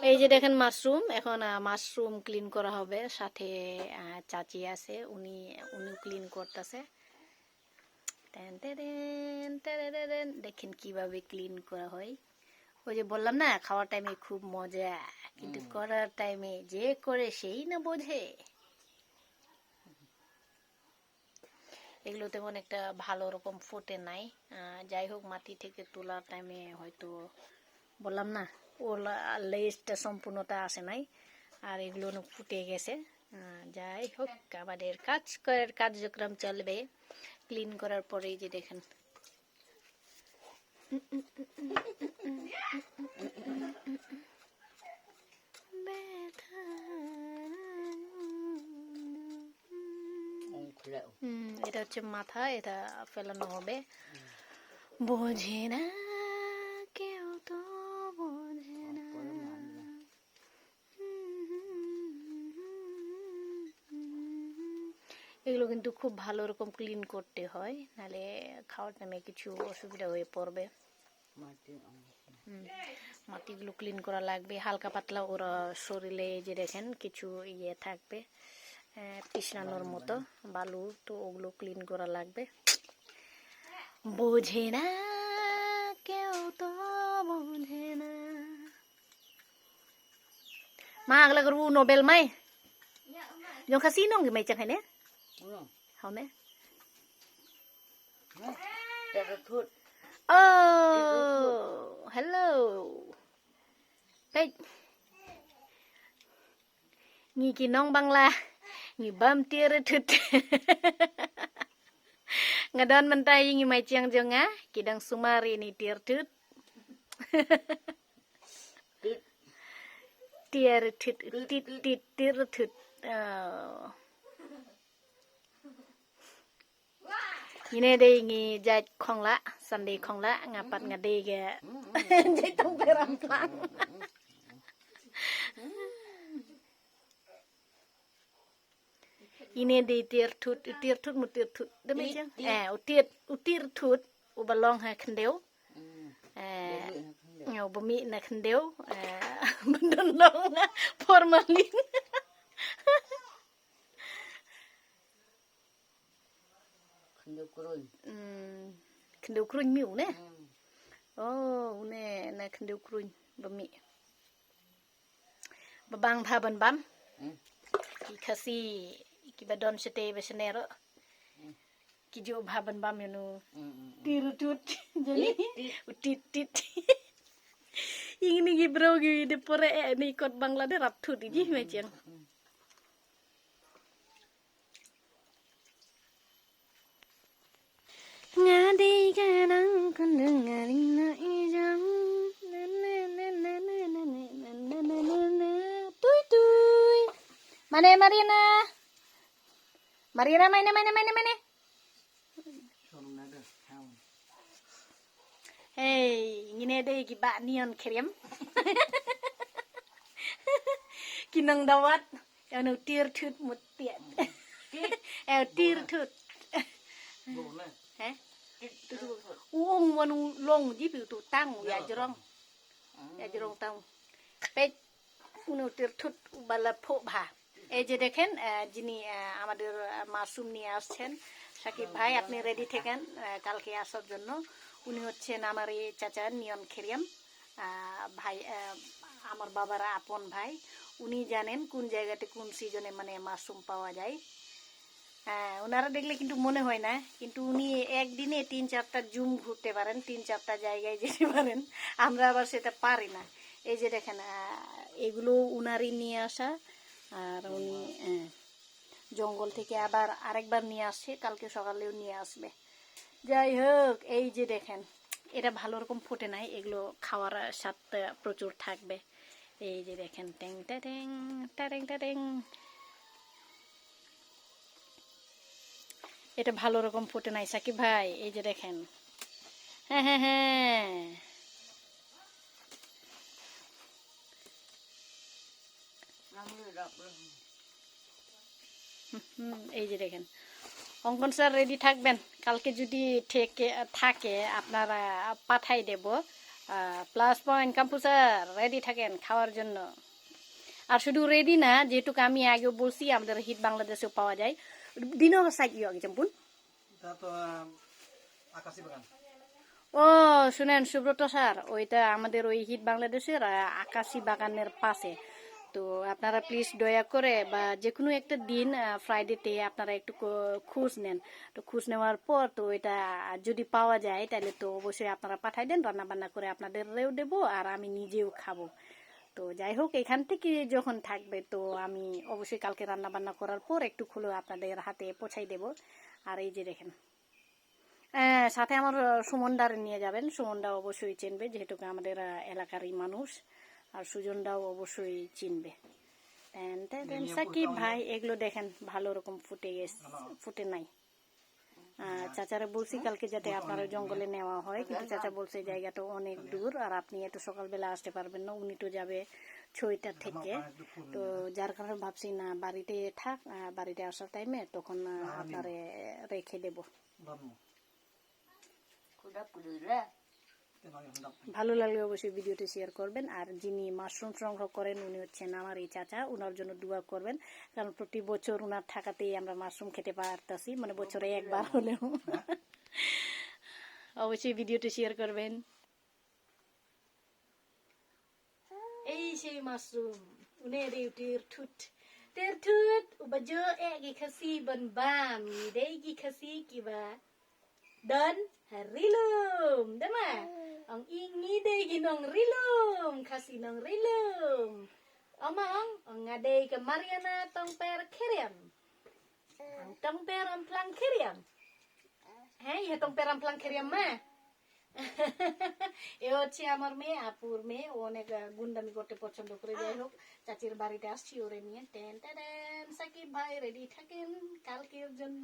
এই যে দেখেন মাশরুম, এখন মাশরুম ক্লিন করা হবে। সাথে চাচি আছে, উনি ক্লিন করতেছে। দেখেন কিভাবে ক্লিন করা হয়। ওই যে বললাম না, খাওয়ার টাইমে খুব মজা, কিন্তু করার টাইমে যে করে সেই না বোঝে। এগুলো তেমন একটা ভালো রকম ফোটে নাই। যাই হোক, মাটি থেকে তোলার টাইমে হয়তো বললাম না, ওর লেজটা সম্পূর্ণতা আসে নাই, আর এগুলো ফুটে গেছে। যাই হোক, আমাদের কার্যক্রম চলবে ক্লিন করার পরেই। যে দেখেন এটা হচ্ছে মাথা, এটা ফেলানো হবে। বোঝে না কেউ তো বোঝে না। এগুলো কিন্তু খুব ভালো রকম ক্লিন করতে হয়, নাহলে খাওয়ার টাইমে কিছু অসুবিধা হয়ে পড়বে। মাটিগুলো ক্লিন করা লাগবে, হালকা পাতলা ওরা শরীরে যে দেখেন কিছু ইয়ে থাকবে পিছনানোর মতো বালু, তো ওগুলো ক্লিন করা লাগবে। বোঝে না কেউ তো বোঝে না। মা আগলা করবো নোবেল মাই yung kasi nung may chẳng hay nè không nè oh hello hey nghi kỳ nong băng la nghi bam tia ra thut ngadon mentai nghi mai chiang jong á kidang sumari ni tir thut tir thut tit tir thut ini đây ngi jai khong la Sunday khong la ngapat ngade ge jai tong peram plang ini di tir thut một tir thut đấy mấy chứ tir thut u balong ha khandeu ngau bami na khandeu bendon long formalin khandeu kruin miu nè oh nè na khandeu kruin bami babang tha ban bam ki khasi ki badon sete besenero ki jo bhaban bam yunu tirutut jadi utit tit ini gi bro gi de pore ni kot Bangladesh rap thut ji me chang ngadi kanang kundung ngaring na ijam tui tui mane Marina mana hey ngine deh ki ba neon krem kinang dawat anu tir thut mut tiat tir thut uong wanu long ji pi tu tang ya jorong tang pet unu tir thut bala pho bha এই যে দেখেন যিনি আমাদের mushroom নিয়ে আসছেন সাকিব ভাই, আপনি ready থাকেন কালকে আসার জন্য। উনি হচ্ছেন আমার এই চাচা নিয়ন খেরিয়াম ভাই, আমার বাবারা আপন ভাই। উনি জানেন কোন জায়গাতে কোন সিজনে মানে মাশরুম পাওয়া যায়। ওনারা দেখলে কিন্তু মনে হয় না, কিন্তু উনি একদিনে 3-4টা জুম ঘুরতে পারেন, 3-4টা জায়গায় যেতে পারেন। আমরা আবার সেটা পারি না। এই যে দেখেন এগুলো উনারই নিয়ে আসা, আর উনি জঙ্গল থেকে আবার আরেকবার নিয়ে আসছে, কালকে সকালেও নিয়ে আসবে। যাই হোক, এই যে দেখেন এটা ভালো রকম ফোটে নাই, এগুলো খাওয়ার স্বাদটা প্রচুর থাকবে। এই যে দেখেন ট্যাং ট্যাং ট্যাং ট্যাং, এটা ভালো রকম ফোটে নাই সাকিব ভাই। এই যে দেখেন হ্যাঁ এই যে দেখেন অঙ্কন স্যার রেডি থাকবেন, কালকে যদি থাকে আপনারা পাঠাই দেব প্লাস পয়েন্ট কম্পোজার রেডি থাকেন খাওয়ার জন্য। আর শুধু রেডি না, যেটুকু আমি আগেও বলছি আমাদের হিট বাংলাদেশেও পাওয়া যায়। দিনও সাইক ইয়ে আগে চাম্পুন ও শুনেন সুব্রত স্যার, ওইটা আমাদের ওই হিট বাংলাদেশের আকাশি বাগানের পাশে। তো আপনারা প্লিজ দয়া করে বা যে কোনো একটা দিন ফ্রাইডেতে আপনারা একটু খোঁজ নেন। তো খোঁজ নেওয়ার পর তো এটা যদি পাওয়া যায় তাহলে তো অবশ্যই আপনারা পাঠাই দেন, রান্না বান্না করে আপনাদেরও দেবো আর আমি নিজেও খাবো। তো যাই হোক, এখান থেকে যখন থাকবে তো আমি অবশ্যই কালকে রান্না বান্না করার পর একটু খুলে আপনাদের হাতে পৌঁছাই দেব। আর এই যে দেখেন, সাথে আমার সুমনদার নিয়ে যাবেন। সুমনদা অবশ্যই চিনবে, যেহেতু আমাদের এলাকারই মানুষ। আর সুজনদাও অবশ্যই চিনবে। সাকিব ভাই এগুলো দেখেন ভালো রকম ফুটে নাই। চাচারা বলছি কালকে যাতে আপনারা জঙ্গলে নেওয়া হয়, কিন্তু চাচা বলছে জায়গাটা অনেক দূর আর আপনি এত সকালবেলা আসতে পারবেন না, উনি তো যাবে 6টা থেকে। তো যার কারণে ভাবছি না বাড়িতে থাক, বাড়িতে আসার টাইমে তখন আপনারে রেখে দেব। ভালো লাগলে অবশ্যই ভিডিওটি শেয়ার করবেন। আর যিনি মাশরুম সংগ্রহ করেন উনি হচ্ছেন আমার এই চাচা, উনার জন্য দোয়া করবেন, কারণ প্রতি বছর উনার থাকাতেই আমরা মাশরুম খেতে পারতাছি, মানে বছরে একবার হলেও। অবশ্যই ভিডিওটি শেয়ার করবেন। এই সেই mushroom udah tir tut ubajo gikasi ban bam dei gikasi kiba dan harilum dama ang ingi dei ginong rilum kasi nong rilum amang ang ngadei ke Mariana tong per keriam ang tong per amplang keriam ya tong per amplang keriam ma এ হচ্ছে আমার মেয়ে, আপুর মেয়ে। ও অনেক গুন্ডামি করতে পছন্দ করে। যাই হোক, চাচির বাড়িতে আসছি ওরে নিয়ে। টেন টেন সাকিব ভাই রেডি থাকেন কালকের জন্য।